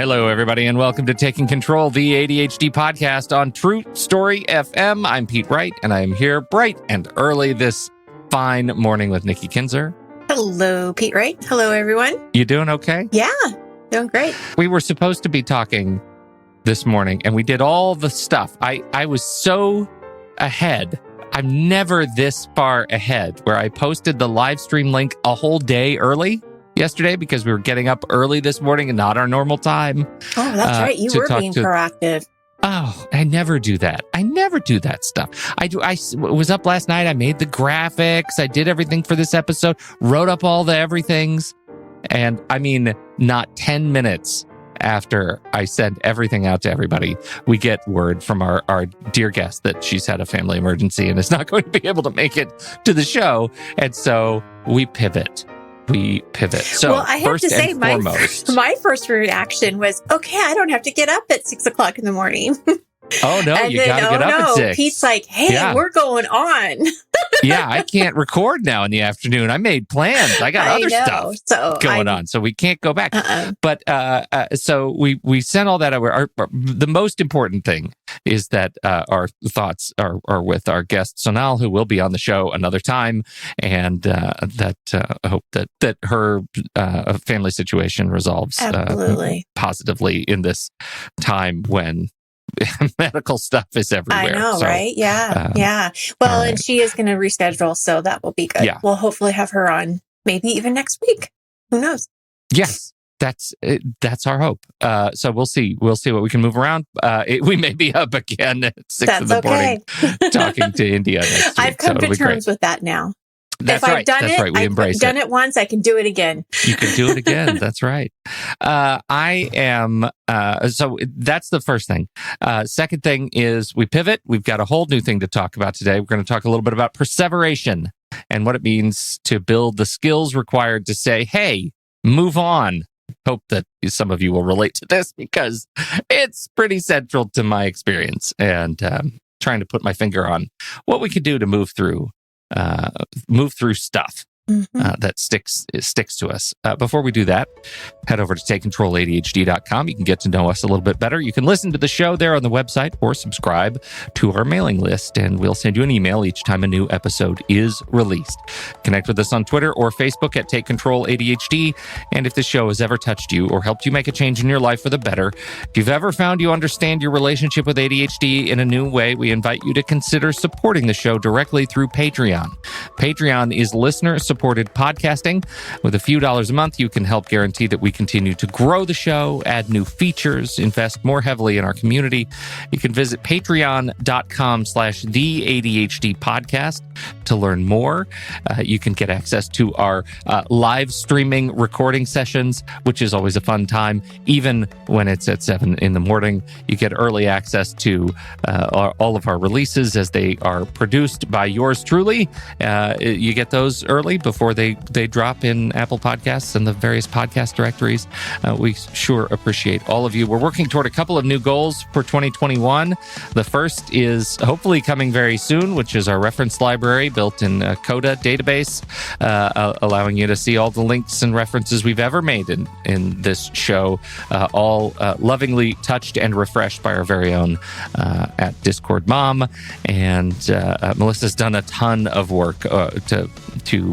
Hello, everybody, and welcome to Taking Control, the ADHD podcast on True Story FM. I'm Pete Wright, and I am here bright and early this fine morning with Nikki Kinzer. Hello, Pete Wright. Hello, everyone. You doing okay? Yeah, doing great. We were supposed to be talking this morning, and we did all the stuff. I was so ahead. I'm never this far ahead, where I posted the live stream link a whole day early yesterday because we were getting up early this morning and not our normal time. Oh, that's right. You were being proactive. Oh, I never do that. I never do that stuff. I was up last night. I made the graphics. I did everything for this episode, wrote up all the everythings. And I mean, not 10 minutes after I send everything out to everybody, we get word from our dear guest that she's had a family emergency and is not going to be able to make it to the show. And so we pivot. So, well, I have to say, my first reaction was, okay, I don't have to get up at 6 o'clock in the morning. Oh, no, you got to get up at 6. Pete's like, hey, we're going on. Yeah, I can't record now in the afternoon. I made plans. I got other stuff going on, so we can't go back. But so we sent all that over. The most important thing is that our thoughts are with our guest, Sonal, who will be on the show another time, and I hope that her family situation resolves positively in this time when medical stuff is everywhere. I know, right? Yeah. Well, and she is going to reschedule, so that will be good. Yeah. We'll hopefully have her on maybe even next week. Who knows? Yes. That's our hope. So we'll see. We'll see what we can move around. We may be up again at 6 in the morning talking to India next week. I've come to terms with that now. That's right. We embrace it. I've done it once. I can do it again. You can do it again. That's right. I am. So that's the first thing. Second thing is we pivot. We've got a whole new thing to talk about today. We're going to talk a little bit about perseveration and what it means to build the skills required to say, hey, move on. Hope that some of you will relate to this because it's pretty central to my experience and trying to put my finger on what we could do to move through stuff that sticks to us. Before we do that, head over to takecontroladhd.com. You can get to know us a little bit better. You can listen to the show there on the website or subscribe to our mailing list, and we'll send you an email each time a new episode is released. Connect with us on Twitter or Facebook at Take Control ADHD. And if the show has ever touched you or helped you make a change in your life for the better, if you've ever found you understand your relationship with ADHD in a new way, we invite you to consider supporting the show directly through Patreon. Patreon is listener-supported podcasting. With a few dollars a month, you can help guarantee that we continue to grow the show, add new features, invest more heavily in our community. You can visit patreon.com/the ADHD to learn more. You can get access to our live streaming recording sessions, which is always a fun time. Even when it's at 7 in the morning, you get early access to all of our releases as they are produced by yours truly. You get those early before they drop in Apple Podcasts and the various podcast directories. We sure appreciate all of you. We're working toward a couple of new goals for 2021. The first is hopefully coming very soon, which is our reference library built in Coda database, allowing you to see all the links and references we've ever made in this show, all lovingly touched and refreshed by our very own at Discord Mom. And Melissa's done a ton of work to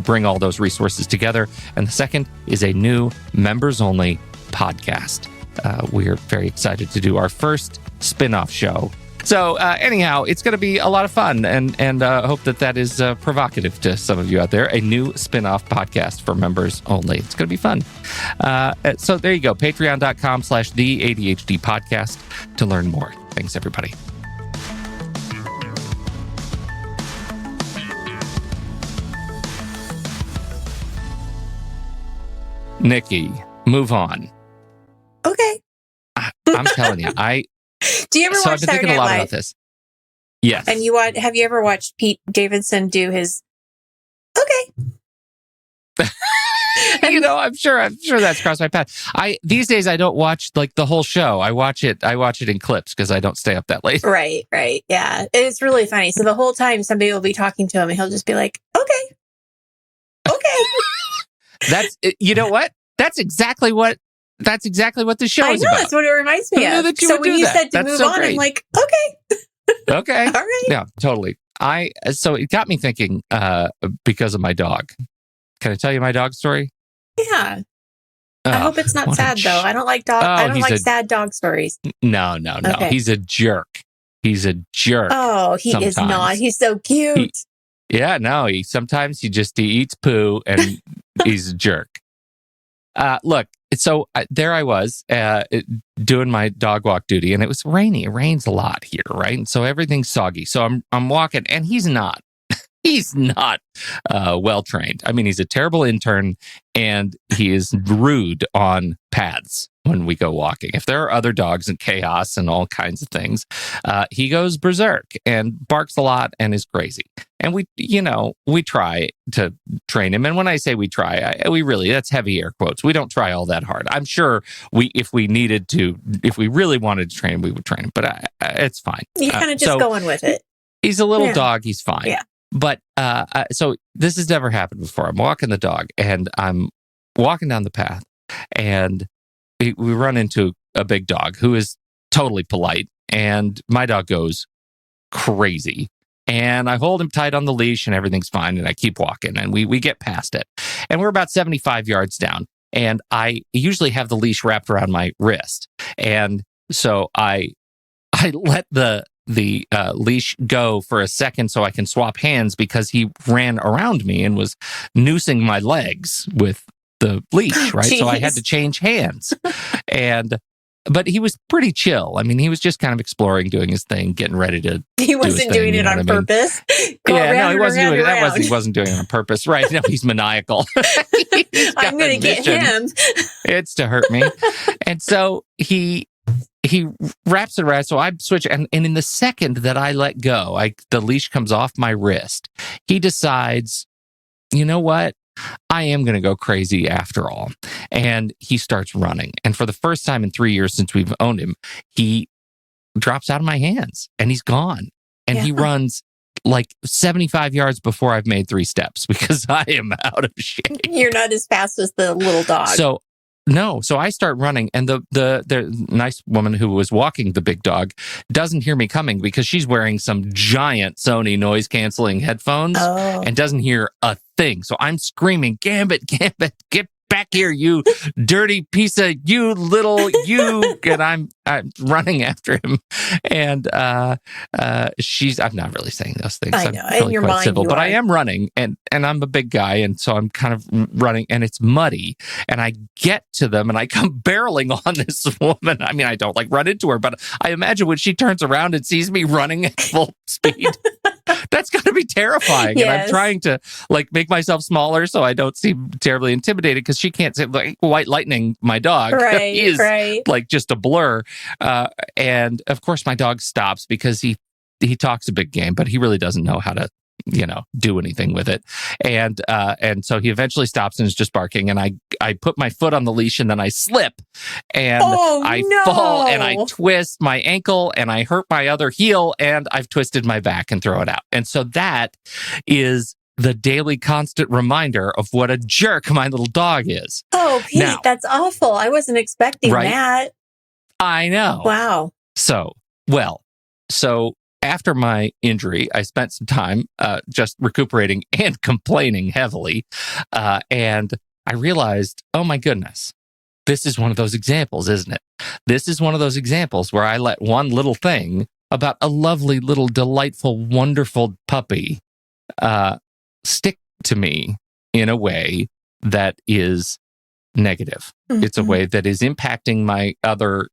bring all those resources together. And the second is a new members-only podcast. We're very excited to do our first spin-off show. So anyhow, it's going to be a lot of fun, and hope that is provocative to some of you out there. A new spin-off podcast for members only. It's going to be fun. So there you go, patreon.com/the ADHD podcast to learn more. Thanks, everybody. Nikki, move on. Okay. I'm telling you, Do you ever watch I've been Saturday thinking a lot Night about Live? this. Yes. And have you ever watched Pete Davidson do his? Okay. I'm sure that's crossed my path. These days I don't watch like the whole show. I watch it in clips because I don't stay up that late. Right. Yeah. It's really funny. So the whole time somebody will be talking to him and he'll just be like, okay. That's, you know what? That's exactly what That's exactly what the show is about. That's what it reminds me of. So when you said to move on, great. I'm like, okay. Okay. All right. Yeah, totally. So it got me thinking because of my dog. Can I tell you my dog story? Yeah. I hope it's not sad though. I don't like I don't like sad dog stories. No. Okay. He's a jerk. He's a jerk. Oh, he is not. He's so cute. Sometimes he eats poo and he's a jerk. Look, so there I was doing my dog walk duty, and it was rainy. It rains a lot here, right? And so everything's soggy. So I'm walking, and he's not. He's not well trained. I mean, he's a terrible intern, and he is rude on paths when we go walking. If there are other dogs and chaos and all kinds of things, he goes berserk and barks a lot and is crazy. And we try to train him. And when I say we try, that's heavy air quotes. We don't try all that hard. I'm sure if we really wanted to train him, we would train him. But it's fine. You're kind of just going with it. He's a little dog. He's fine. Yeah. But so this has never happened before. I'm walking the dog, and I'm walking down the path, and we run into a big dog who is totally polite, and my dog goes crazy. And I hold him tight on the leash, and everything's fine, and I keep walking, and we get past it. And we're about 75 yards down, and I usually have the leash wrapped around my wrist. And so I let the leash go for a second so I can swap hands, because he ran around me and was noosing my legs with the leash, right? So I had to change hands. But he was pretty chill. I mean, he was just kind of exploring, doing his thing, getting ready to He wasn't doing it on purpose. He wasn't doing it on purpose. Right. No, he's maniacal. I'm going to get him. It's to hurt me. And so he wraps it around. So I switch. And in the second that I let go, the leash comes off my wrist. He decides, you know what? I am going to go crazy after all. And he starts running. And for the first time in 3 years since we've owned him, he drops out of my hands and he's gone. And he runs like 75 yards before I've made 3 steps, because I am out of shape. You're not as fast as the little dog. So I start running, and the nice woman who was walking the big dog doesn't hear me coming, because she's wearing some giant Sony noise-canceling headphones and doesn't hear a thing. So I'm screaming, Gambit, get back here, you dirty piece of you. And I'm running after him. And I'm not really saying those things. I know. I'm really in your quite mind, civil, but I am running, and I'm a big guy, and so I'm kind of running, and it's muddy, and I get to them, and I come barreling on this woman. I mean, I don't run into her, but I imagine when she turns around and sees me running at full speed, that's going to be terrifying. Yes. And I'm trying to make myself smaller so I don't seem terribly intimidated, because she can't say white lightning my dog. Right, he is just a blur. And of course my dog stops, because he talks a big game, but he really doesn't know how to do anything with it. And so he eventually stops and is just barking. And I put my foot on the leash, and then I slip, and I fall, and I twist my ankle, and I hurt my other heel, and I've twisted my back and throw it out. And so that is the daily constant reminder of what a jerk my little dog is. Oh, Pete, that's awful. I wasn't expecting that. I know. Wow. So after my injury, I spent some time just recuperating and complaining heavily. And I realized, oh my goodness, this is one of those examples, isn't it? This is one of those examples where I let one little thing about a lovely little delightful, wonderful puppy stick to me in a way that is negative. Mm-hmm. It's a way that is impacting my other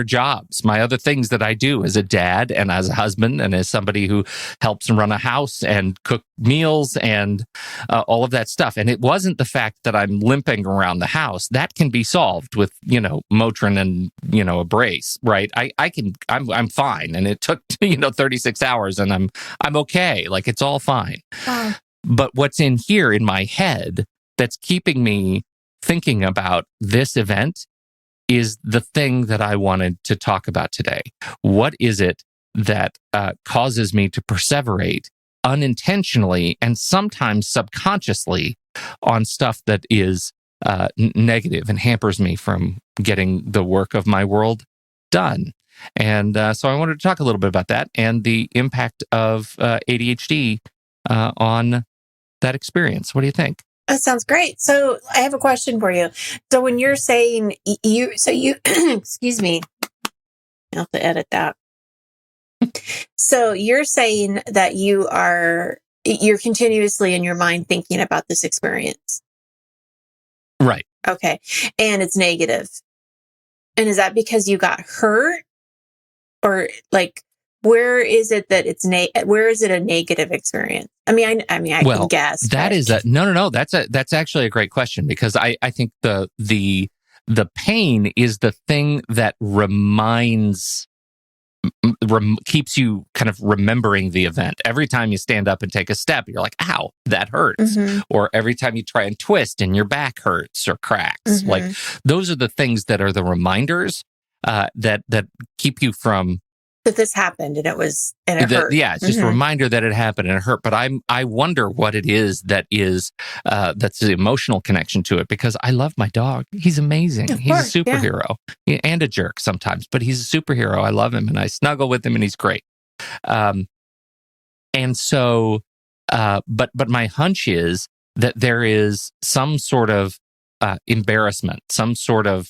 jobs, my other things that I do as a dad and as a husband and as somebody who helps run a house and cook meals and all of that stuff. And it wasn't the fact that I'm limping around the house. That can be solved with, Motrin and, a brace, right? I'm fine. And it took, 36 hours and I'm okay. It's all fine. Wow. But what's in here in my head that's keeping me thinking about this event is the thing that I wanted to talk about today. What is it that causes me to perseverate unintentionally and sometimes subconsciously on stuff that is negative and hampers me from getting the work of my world done. And so I wanted to talk a little bit about that and the impact of ADHD on that experience. What do you think? That sounds great. So I have a question for you. So when you're saying you, excuse me, I'll have to edit that. So you're saying that you're continuously in your mind thinking about this experience. Right. Okay. And it's negative. And is that because you got hurt? Or like, where is it that it's where is it a negative experience? I mean, I can guess. That is no. That's actually a great question, because I think the pain is the thing that keeps you kind of remembering the event. Every time you stand up and take a step, you're like, ow, that hurts. Mm-hmm. Or every time you try and twist and your back hurts or cracks. Mm-hmm. Like, those are the things that are the reminders that keep you from that this happened and it hurt. Yeah, it's just a reminder that it happened and it hurt. But I wonder what it is that's the emotional connection to it, because I love my dog. He's amazing. He's a superhero and a jerk sometimes, but he's a superhero. I love him and I snuggle with him and he's great. And so, but my hunch is that there is some sort of embarrassment, some sort of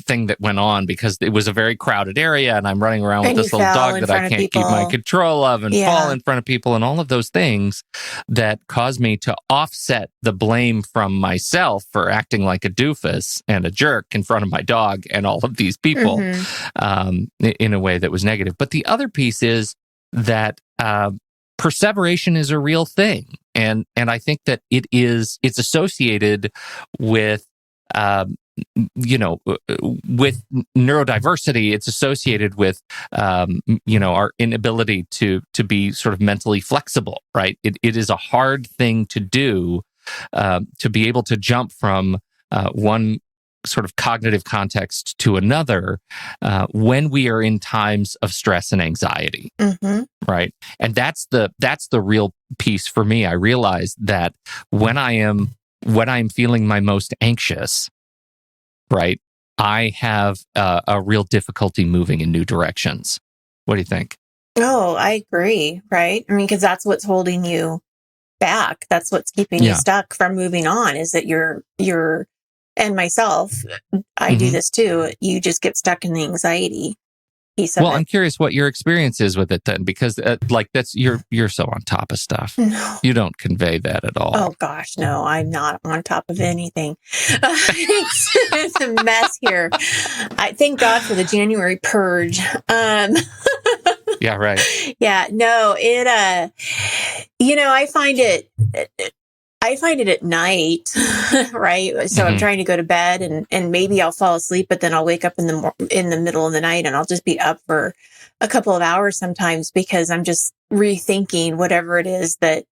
thing that went on, because it was a very crowded area and I'm running around with this little dog that I can't keep my control of and fall in front of people and all of those things that caused me to offset the blame from myself for acting like a doofus and a jerk in front of my dog and all of these people in a way that was negative. But the other piece is that perseveration is a real thing. And I think that it's associated with, with neurodiversity. It's associated with, our inability to be sort of mentally flexible, right? It is a hard thing to do, to be able to jump from one sort of cognitive context to another when we are in times of stress and anxiety, right? And that's the real piece for me. I realize that when I'm feeling my most anxious, right, I have a real difficulty moving in new directions. What do you think? Oh, I agree. Right. I mean, because that's what's holding you back. That's what's keeping you stuck from moving on, is that you're and myself, I do this too. You just get stuck in the anxiety piece of it. Well, I'm curious what your experience is with it then, because you're so on top of stuff. No. You don't convey that at all. Oh gosh, no, I'm not on top of anything. It's a mess here. I thank God for the January purge. Yeah, right. Yeah, no, I find it at night, right? So I'm trying to go to bed and maybe I'll fall asleep, but then I'll wake up in the middle of the night and I'll just be up for a couple of hours sometimes, because I'm just rethinking whatever it is that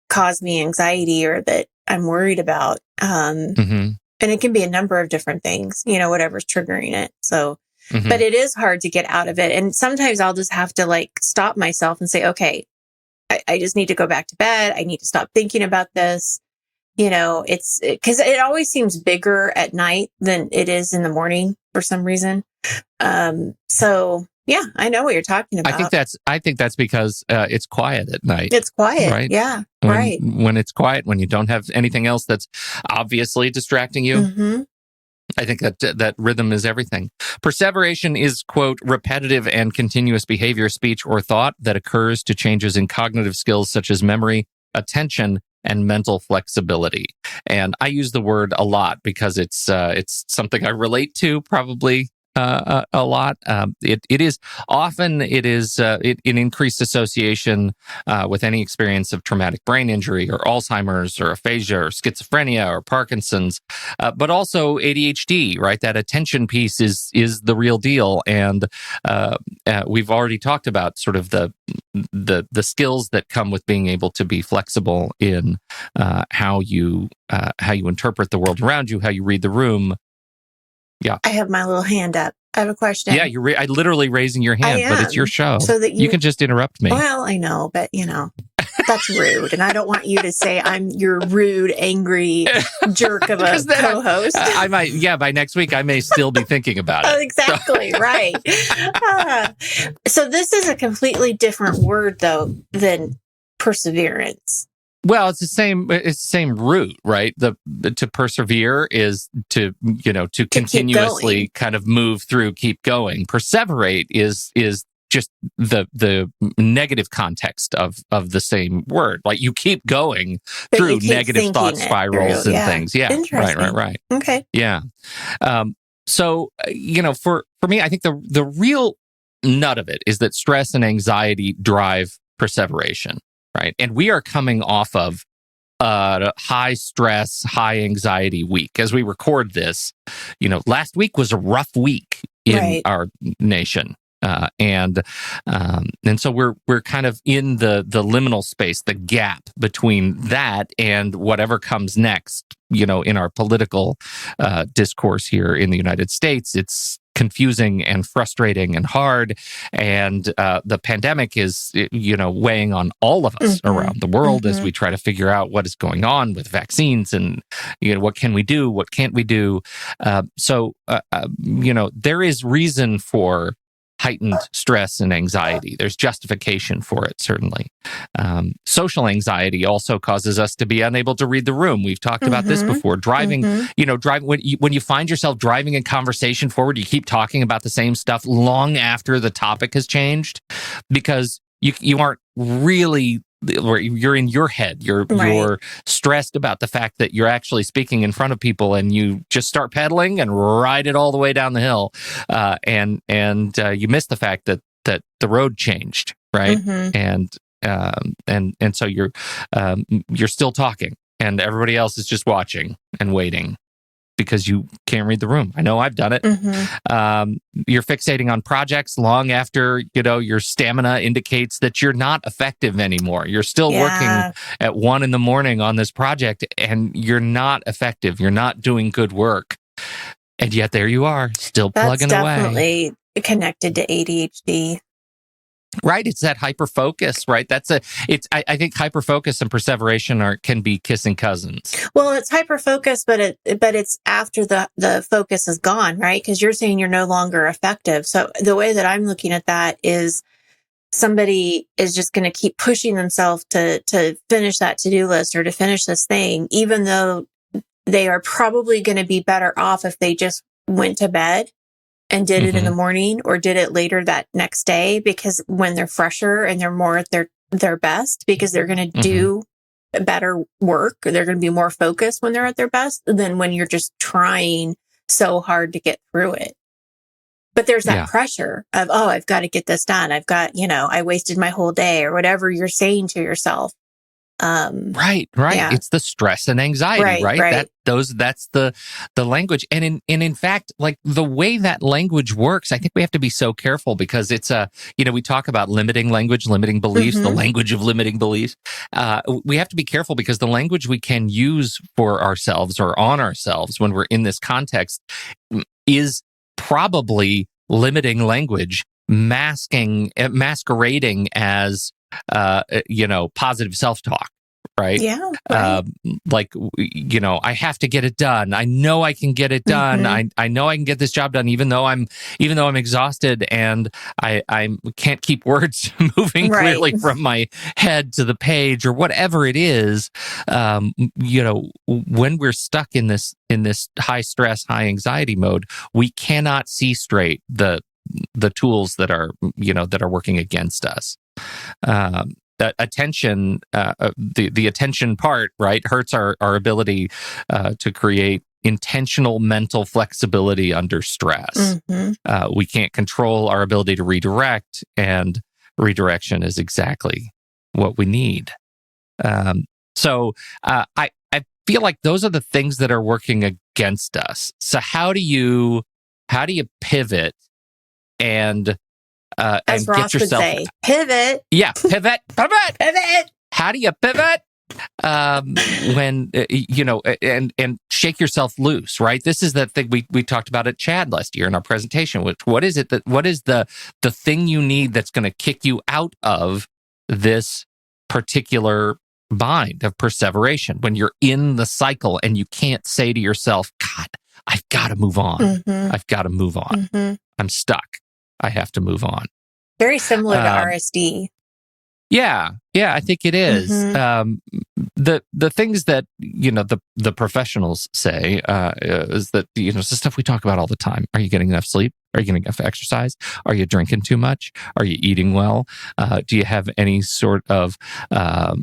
caused me anxiety or that I'm worried about. And it can be a number of different things, whatever's triggering it. So, but it is hard to get out of it. And sometimes I'll just have to stop myself and say, okay, I just need to go back to bed. I need to stop thinking about this. It's because it always seems bigger at night than it is in the morning for some reason. So yeah, I know what you're talking about. I think that's because it's quiet at night. It's quiet, right? Yeah, right. When it's quiet, when you don't have anything else that's obviously distracting you. I think that rhythm is everything. Perseveration is, quote, repetitive and continuous behavior, speech, or thought that occurs to changes in cognitive skills such as memory, attention, and mental flexibility. And I use the word a lot because it's something I relate to probably a lot. It is often an increased association with any experience of traumatic brain injury or Alzheimer's or aphasia or schizophrenia or Parkinson's, but also ADHD, right? That attention piece is the real deal. And we've already talked about sort of the skills that come with being able to be flexible in how you interpret the world around you, how you read the room. Yeah. I have my little hand up. I have a question. Yeah, you're literally raising your hand, but it's your show. So that you can just interrupt me. Well, I know, but That's rude. And I don't want you to say I'm your rude, angry jerk of a co-host. I might, by next week, I may still be thinking about it. Exactly, right. So this is a completely different word, though, than perseverance. Well, it's the same root, right? To persevere is to continuously kind of move through, keep going. Perseverate is just the negative context of the same word. Like you keep going through negative thought spirals and things. Yeah. Right. Okay. Yeah. So, for me, I think the real nut of it is that stress and anxiety drive perseveration, right? And we are coming off of a high stress, high anxiety week. As we record this, last week was a rough week in our nation. And so we're kind of in the liminal space, the gap between that and whatever comes next, in our political discourse here in the United States. It's confusing and frustrating and hard. And the pandemic is, weighing on all of us around the world as we try to figure out what is going on with vaccines and, what can we do? What can't we do? So there is reason for heightened stress and anxiety. There's justification for it, certainly. Social anxiety also causes us to be unable to read the room. We've talked about this before. Driving, when you find yourself driving a conversation forward, you keep talking about the same stuff long after the topic has changed because you aren't really, you're in your head. You're stressed about the fact that you're actually speaking in front of people, and you just start pedaling and ride it all the way down the hill, and you miss the fact that the road changed, right? And so you're still talking, and everybody else is just watching and waiting because you can't read the room. I know I've done it. You're fixating on projects long after, your stamina indicates that you're not effective anymore. You're still working at 1 a.m. on this project and you're not effective. You're not doing good work. And yet there you are, still plugging away. That's definitely connected to ADHD. Right, it's that hyperfocus, right? I think hyperfocus and perseveration can be kissing cousins. Well, it's hyperfocus, but it's after the focus is gone, right? Because you're saying you're no longer effective. So the way that I'm looking at that is somebody is just going to keep pushing themselves to finish that to-do list or to finish this thing, even though they are probably going to be better off if they just went to bed and did it in the morning or did it later that next day, because when they're fresher and they're more at their best, because they're going to do better work, or they're going to be more focused when they're at their best than when you're just trying so hard to get through it. But there's that pressure of, I've got to get this done. I've got, I wasted my whole day or whatever you're saying to yourself. Right. Yeah. It's the stress and anxiety, right? That's the language. And in fact, like the way that language works, I think we have to be so careful because it's we talk about limiting language, limiting beliefs, the language of limiting beliefs. We have to be careful because the language we can use for ourselves or on ourselves when we're in this context is probably limiting language, masquerading as positive self-talk, right? Yeah. Right. I have to get it done. I know I can get it done. I know I can get this job done, even though I'm exhausted and I can't keep words moving clearly from my head to the page or whatever it is. When we're stuck in this high stress, high anxiety mode, we cannot see straight the tools that are working against us. That attention, the attention part, right, hurts our ability to create intentional mental flexibility under stress. We can't control our ability to redirect, and redirection is exactly what we need. So I feel like those are the things that are working against us. So how do you pivot and as get Ross yourself would say, pivot. Yeah, pivot. Pivot. How do you pivot? When and shake yourself loose, right? This is the thing we talked about at Chad last year in our presentation. What is the thing you need that's going to kick you out of this particular bind of perseveration, when you're in the cycle and you can't say to yourself, God, I've got to move on. Mm-hmm. I've got to move on. Mm-hmm. I'm stuck. I have to move on. Very similar to RSD. Yeah, I think it is. Mm-hmm. The things that the professionals say is that it's the stuff we talk about all the time. Are you getting enough sleep? Are you getting enough exercise? Are you drinking too much? Are you eating well? Do you have any sort of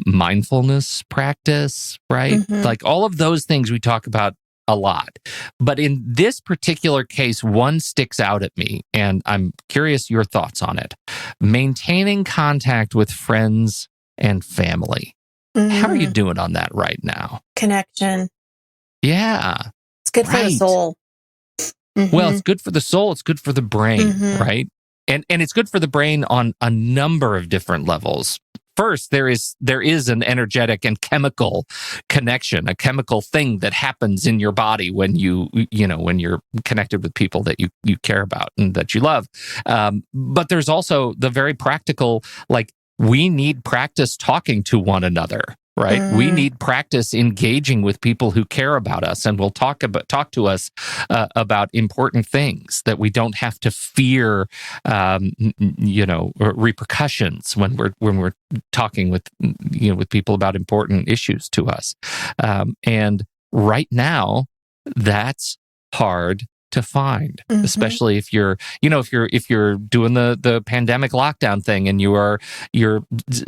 mindfulness practice? Right, Mm-hmm. like all of those things we talk about a lot. But in this particular case, one sticks out at me, and I'm curious your thoughts on it. Maintaining contact with friends and family. Mm-hmm. How are you doing on that right now? Connection. Yeah. It's good for the soul. Mm-hmm. Well, it's good for the soul. It's good for the brain, right? And it's good for the brain on a number of different levels. First, there is an energetic and chemical connection, a chemical thing that happens in your body when when you're connected with people that you care about and that you love. But there's also the very practical, like, we need practice talking to one another, right? We need practice engaging with people who care about us and will talk to us about important things, that we don't have to fear, repercussions when we're talking with people about important issues to us. And right now, that's hard to find, especially if you're doing the pandemic lockdown thing and you're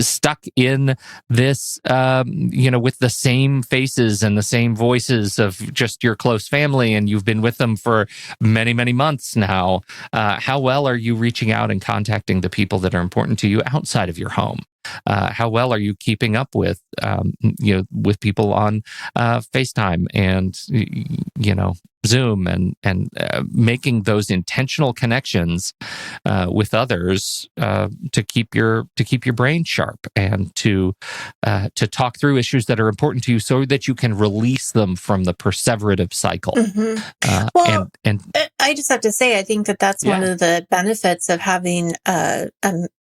stuck in this, with the same faces and the same voices of just your close family, and you've been with them for many, many months now. How well are you reaching out and contacting the people that are important to you outside of your home? How well are you keeping up with with people on FaceTime and Zoom and making those intentional connections with others to keep your brain sharp and to talk through issues that are important to you, so that you can release them from the perseverative cycle. Well, and I just have to say, I think that's one of the benefits of having a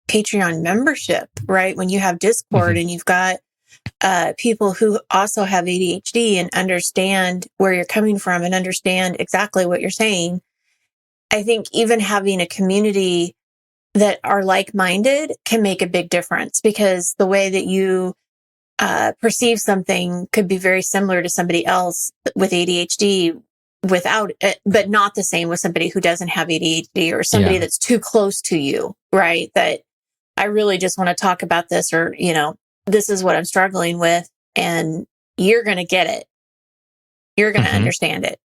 Patreon membership, right? When you have Discord and you've got people who also have ADHD and understand where you're coming from and understand exactly what you're saying. I think even having a community that are like-minded can make a big difference, because the way that you perceive something could be very similar to somebody else with ADHD without it, but not the same with somebody who doesn't have ADHD, or somebody that's too close to you, right? That I really just want to talk about this, or, this is what I'm struggling with, and you're going to get it. You're going to understand it.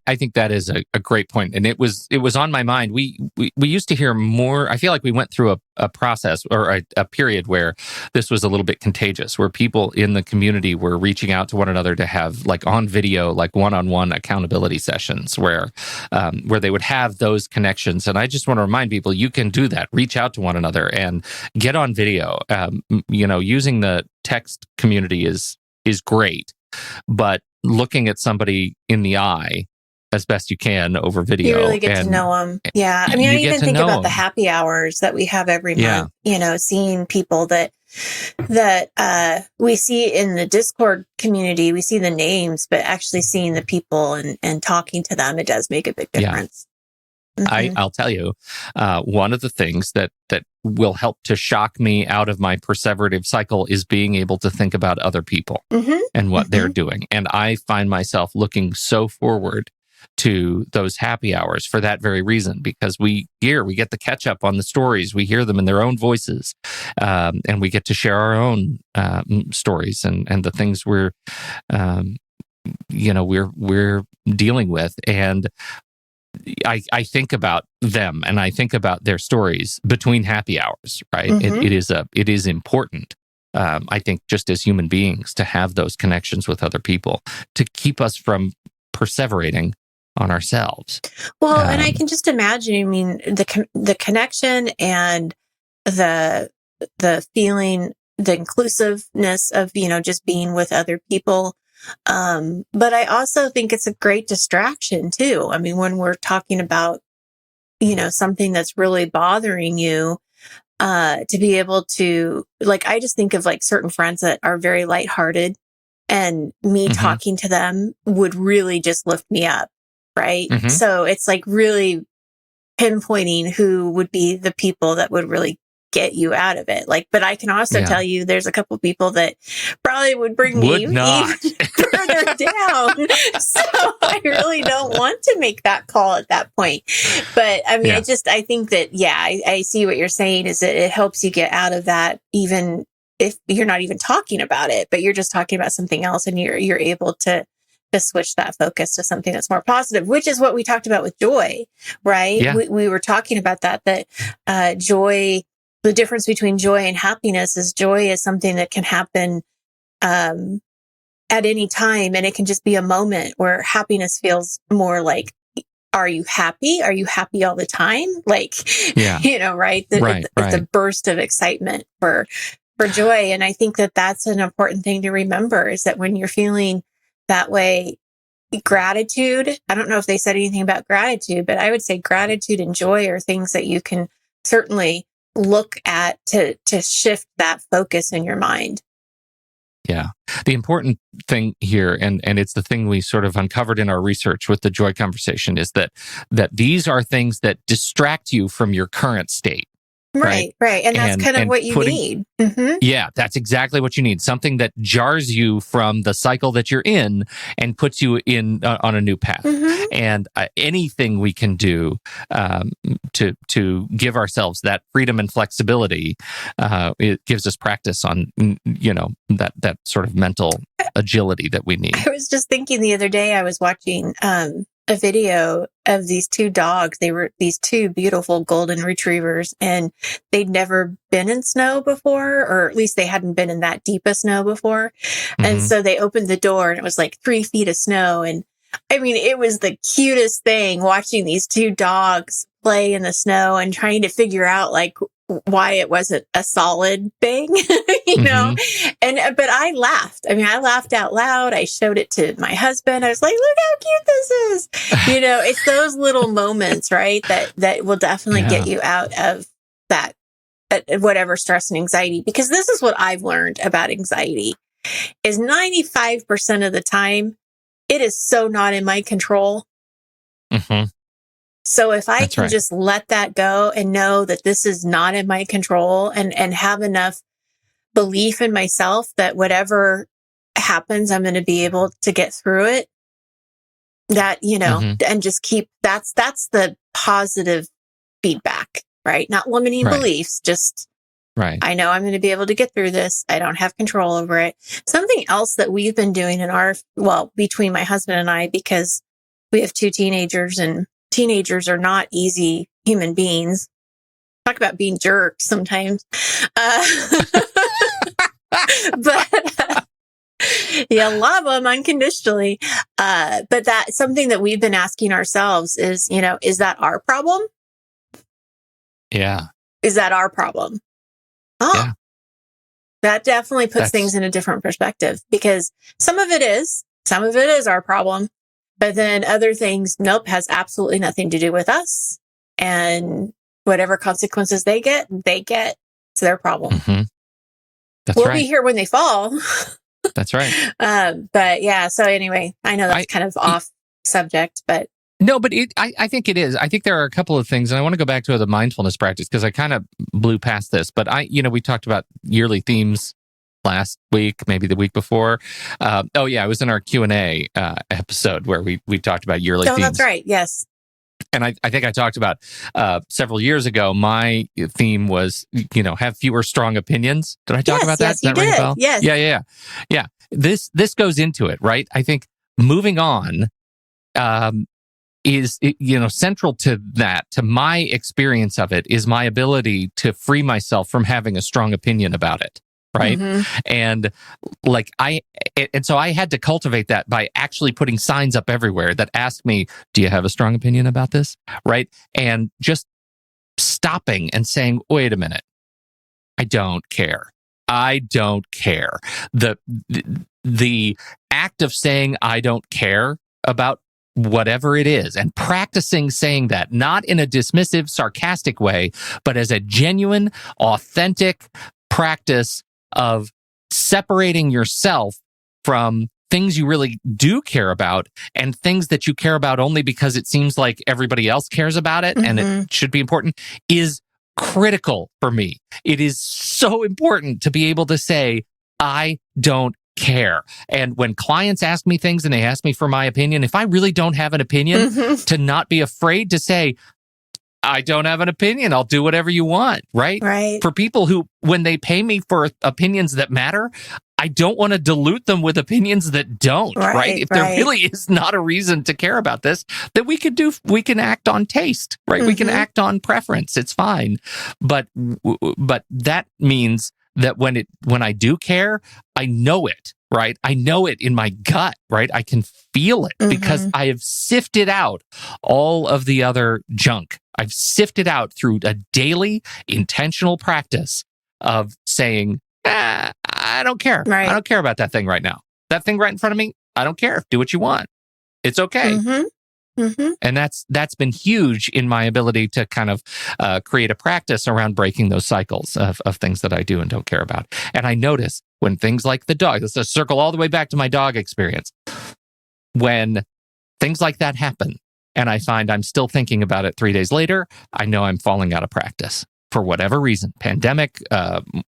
I think that is a great point. And it was on my mind. We used to hear more. I feel like we went through a process or a period where this was a little bit contagious, where people in the community were reaching out to one another to have, like, on video, like, one-on-one accountability sessions where they would have those connections. And I just want to remind people, you can do that. Reach out to one another and get on video. Using the text community is great, but looking at somebody in the eye as best you can over video. You really get to know them. Yeah. I mean, I even think about the happy hours that we have every month, seeing people that we see in the Discord community. We see the names, but actually seeing the people and talking to them, it does make a big difference. I'll tell you, one of the things that will help to shock me out of my perseverative cycle is being able to think about other people and what they're doing. And I find myself looking so forward to those happy hours for that very reason, because we get the catch up on the stories. We hear them in their own voices, and we get to share our own stories and the things we're dealing with. And I think about them and I think about their stories between happy hours, right? It is important, I think, just as human beings, to have those connections with other people to keep us from perseverating on ourselves. Well, and I can just imagine, I mean, the connection and the feeling, the inclusiveness of, just being with other people. But I also think it's a great distraction too. I mean, when we're talking about, something that's really bothering you, to be able to, like, I just think of like certain friends that are very lighthearted, and me talking to them would really just lift me up. Right. So it's like really pinpointing who would be the people that would really get you out of it. Like, but I can also tell you there's a couple people that probably would bring me even further down. So I really don't want to make that call at that point. But I mean, I think that, I see what you're saying is that it helps you get out of that, even if you're not even talking about it, but you're just talking about something else, and you're able to switch that focus to something that's more positive, which is what we talked about with joy, right? Yeah. We were talking about that joy, the difference between joy and happiness is joy is something that can happen at any time. And it can just be a moment, where happiness feels more like, are you happy? Are you happy all the time? Like, right? It's a burst of excitement for joy. And I think that that's an important thing to remember, is that when you're feeling that way, gratitude, I don't know if they said anything about gratitude, but I would say gratitude and joy are things that you can certainly look at to shift that focus in your mind. Yeah. The important thing here, and it's the thing we sort of uncovered in our research with the joy conversation, is that these are things that distract you from your current state. Right. And that's kind of what you need. Yeah, that's exactly what you need. Something that jars you from the cycle that you're in and puts you in on a new path. And anything we can do to give ourselves that freedom and flexibility, it gives us practice on, that sort of mental agility that we need. I was just thinking the other day, I was watching a video of these two dogs. They were these two beautiful golden retrievers, and they'd never been in snow before, or at least they hadn't been in that deep of snow before. And so they opened the door, and it was like 3 feet of snow. And I mean, it was the cutest thing watching these two dogs play in the snow and trying to figure out like why it wasn't a solid thing, but I laughed. I mean, I laughed out loud. I showed it to my husband. I was like, look how cute this is. It's those little moments, right? That will definitely get you out of that, whatever stress and anxiety, because this is what I've learned about anxiety is 95% of the time, it is so not in my control. So if I can just let that go and know that this is not in my control, and have enough belief in myself that whatever happens, I'm going to be able to get through it, that, and just keep, that's the positive feedback, right? Not limiting beliefs, just, I know I'm going to be able to get through this. I don't have control over it. Something else that we've been doing between my husband and I, because we have 2 teenagers, and teenagers are not easy human beings. Talk about being jerks sometimes. But you love them unconditionally. But that's something that we've been asking ourselves is, is that our problem? Yeah. Is that our problem? Oh, yeah. That definitely puts things in a different perspective, because some of it is our problem. But then other things, nope, has absolutely nothing to do with us. And whatever consequences they get, it's their problem. We'll be here when they fall. That's right. But yeah, so anyway, I know that's kind of off subject, but. No, but I think it is. I think there are a couple of things, and I want to go back to the mindfulness practice, because I kind of blew past this. But we talked about yearly themes last week, maybe the week before. I was in our Q&A episode where we talked about yearly themes. Oh, that's right. Yes. And I think I talked about several years ago, my theme was, have fewer strong opinions. Did I talk about that? Yes, you did. Yes. Yeah. This goes into it, right? I think moving on is, central to that, to my experience of it, is my ability to free myself from having a strong opinion about it. Right. And so I had to cultivate that by actually putting signs up everywhere that asked me, do you have a strong opinion about this? Right. And just stopping and saying, wait a minute, I don't care. The act of saying I don't care about whatever it is, and practicing saying that, not in a dismissive, sarcastic way, but as a genuine, authentic practice of separating yourself from things you really do care about and things that you care about only because it seems like everybody else cares about it and it should be important, is critical for me. It is so important to be able to say, I don't care. And when clients ask me things and they ask me for my opinion, if I really don't have an opinion, to not be afraid to say, I don't have an opinion. I'll do whatever you want, right? Right. For people who, when they pay me for opinions that matter, I don't want to dilute them with opinions that don't, right? If there really is not a reason to care about this, then we can act on taste, right? We can act on preference. It's fine. But that means that when I do care, I know it, right? I know it in my gut, right? I can feel it because I have sifted out all of the other junk. I've sifted out through a daily intentional practice of saying, I don't care. Right. I don't care about that thing right now. That thing right in front of me, I don't care. Do what you want. It's okay. And that's been huge in my ability to kind of create a practice around breaking those cycles of things that I do and don't care about. And I notice when things like the dog, let's just circle all the way back to my dog experience. When things like that happen and I find I'm still thinking about it 3 days later, I know I'm falling out of practice for whatever reason, pandemic,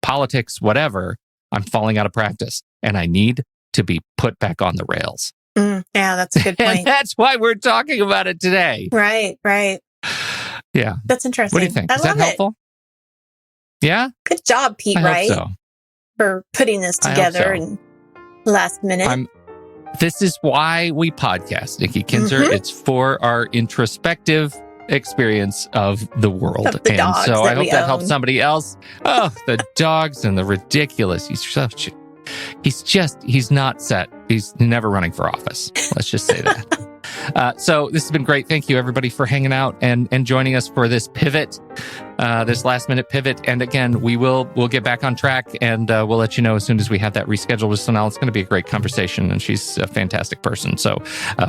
politics, whatever, I'm falling out of practice and I need to be put back on the rails. Yeah, that's a good point. And that's why we're talking about it today. Right. Yeah. That's interesting. What do you think? Is that helpful? Yeah? Good job, Pete, I hope so. for putting this together in last minute. This is why we podcast, Nikki Kinzer. It's for our introspective experience of the world. Of the dogs so I hope that own. helps somebody else. Oh, the dogs and the ridiculous. He's not set. He's never running for office. Let's just say that. So this has been great. Thank you, everybody, for hanging out and joining us for this pivot, this last minute pivot. And again, we'll get back on track and we'll let you know as soon as we have that rescheduled with Sonal. It's going to be a great conversation and she's a fantastic person. So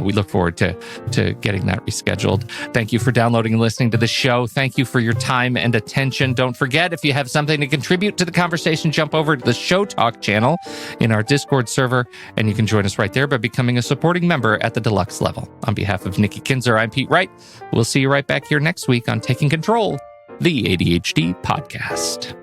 we look forward to getting that rescheduled. Thank you for downloading and listening to the show. Thank you for your time and attention. Don't forget, if you have something to contribute to the conversation, jump over to the Show Talk channel in our Discord server and you can join us right there by becoming a supporting member at the deluxe level. On behalf of Nikki Kinzer, I'm Pete Wright. We'll see you right back here next week on Taking Control, the ADHD podcast.